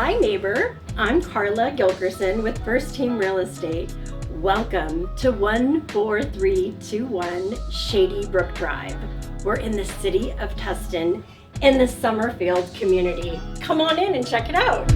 Hi neighbor, I'm Carla Gilkerson with First Team Real Estate. Welcome to 14321 Shady Brook Drive. We're in the city of Tustin in the Summerfield community. Come on in and check it out.